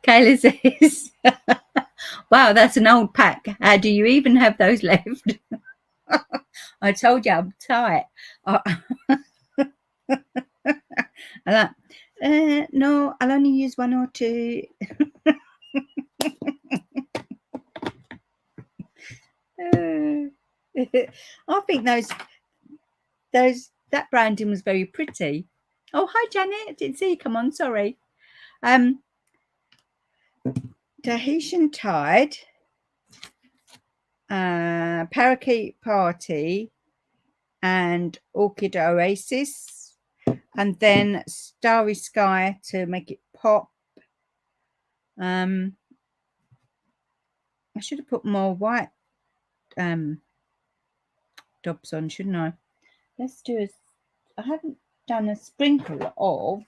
Kayla says, wow, that's an old pack. How do you even have those left? I told you I'm tight. I like, no, I'll only use one or two. I think that branding was very pretty. Oh, hi Janet, I didn't see you come on, sorry. Tahitian Tide, Parakeet Party, and Orchid Oasis, and then Starry Sky to make it pop. I should have put more white dobs on, shouldn't I? Let's do I haven't done a sprinkle of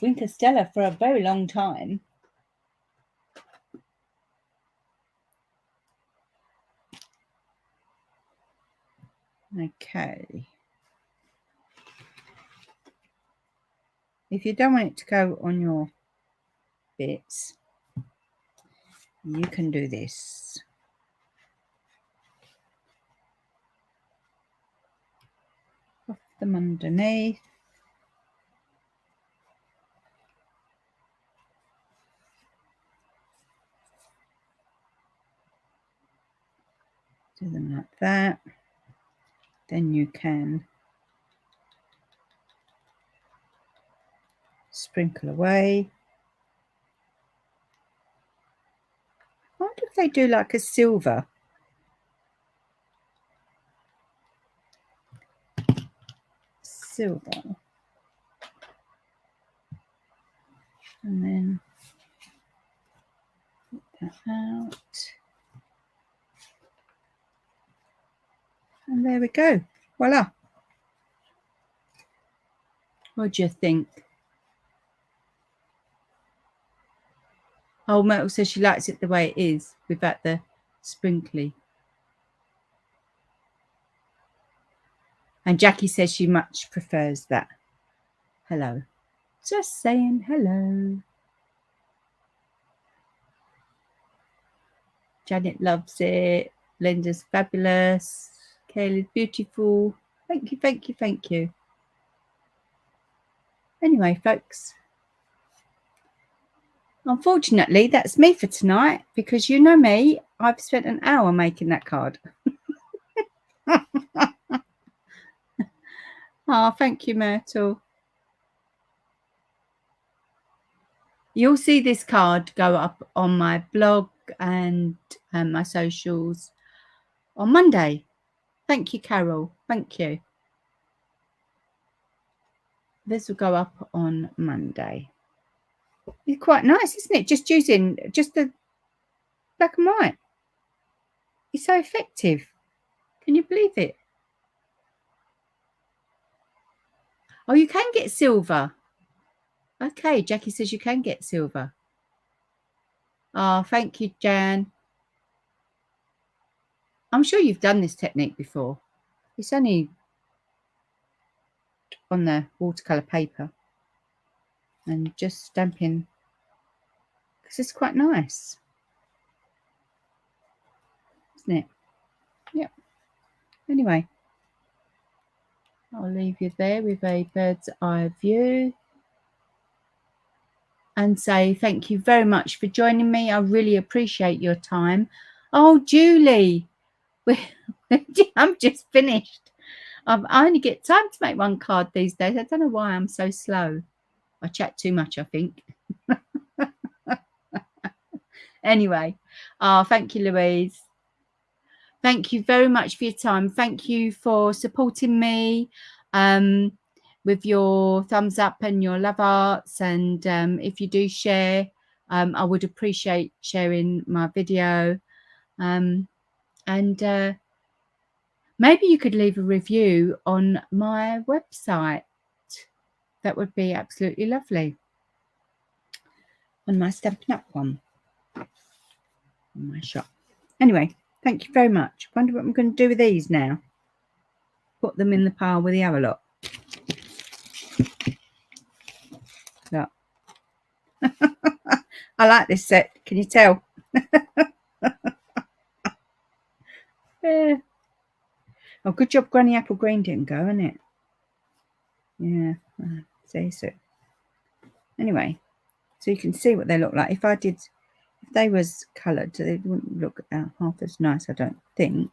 Winter Stella for a very long time. Okay. If you don't want it to go on your bits, you can do this. Off them underneath. Do them like that. then you can sprinkle away. I wonder if they do like a silver. Silver. And then put that out. And there we go. Voila. What do you think? Oh, Myrtle says she likes it the way it is without the sprinkly. And Jackie says she much prefers that. Hello. Just saying hello. Janet loves it. Linda's fabulous. Kayla's beautiful. Thank you, thank you, thank you. Anyway, folks. Unfortunately, that's me for tonight because you know me, I've spent an hour making that card. Oh, thank you, Myrtle. You'll see this card go up on my blog and my socials on Monday. Thank you, Carol. Thank you. This will go up on Monday. It's quite nice, isn't it? Just using just the black and white. It's so effective. Can you believe it? Oh, you can get silver. Okay, Jackie says you can get silver. Oh, thank you, Jan. I'm sure you've done this technique before. It's only on the watercolour paper. And just stamping, because it's quite nice. Isn't it? Yep. Anyway, I'll leave you there with a bird's eye view. And say thank you very much for joining me. I really appreciate your time. Oh, Julie, I'm just finished. I only get time to make one card these days. I don't know why I'm so slow. I chat too much, I think. Anyway, thank you, Louise. Thank you very much for your time. Thank you for supporting me with your thumbs up and your love arts. And if you do share, I would appreciate sharing my video. And maybe you could leave a review on my website. That would be absolutely lovely. On my Stampin' Up one. On my shop. Anyway, thank you very much. Wonder what I'm going to do with these now. Put them in the pile with the other lot. Look. I like this set. Can you tell? Yeah. Oh, good job Granny Apple Green didn't go, isn't it? Yeah, see so. Anyway, so you can see what they look like. If they was coloured, they wouldn't look half as nice, I don't think,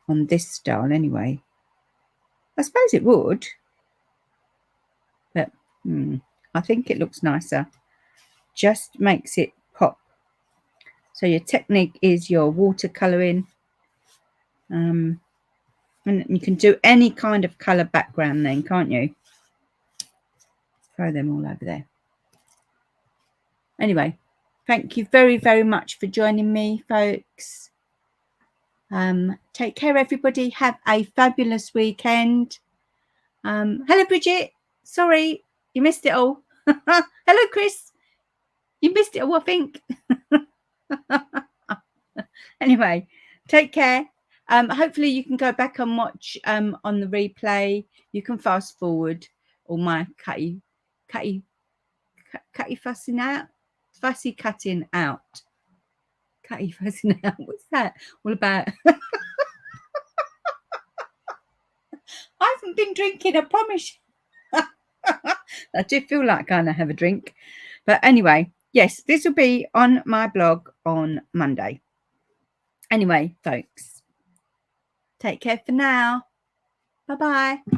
on this style anyway. I suppose it would, but I think it looks nicer. Just makes it pop. So your technique is your watercolouring. And you can do any kind of colour background then, can't you? Throw them all over there. Anyway, thank you very, very much for joining me, folks. Take care, everybody. Have a fabulous weekend. Hello, Bridget. Sorry, you missed it all. Hello, Chris. You missed it all, I think. Anyway, take care. Hopefully you can go back and watch on the replay. You can fast forward all my cutty fussing out. Fussy cutting out. Cutty fussing out. What's that all about? I haven't been drinking, I promise. I do feel like going to have a drink. But anyway, yes, this will be on my blog on Monday. Anyway, folks, take care for now. Bye-bye.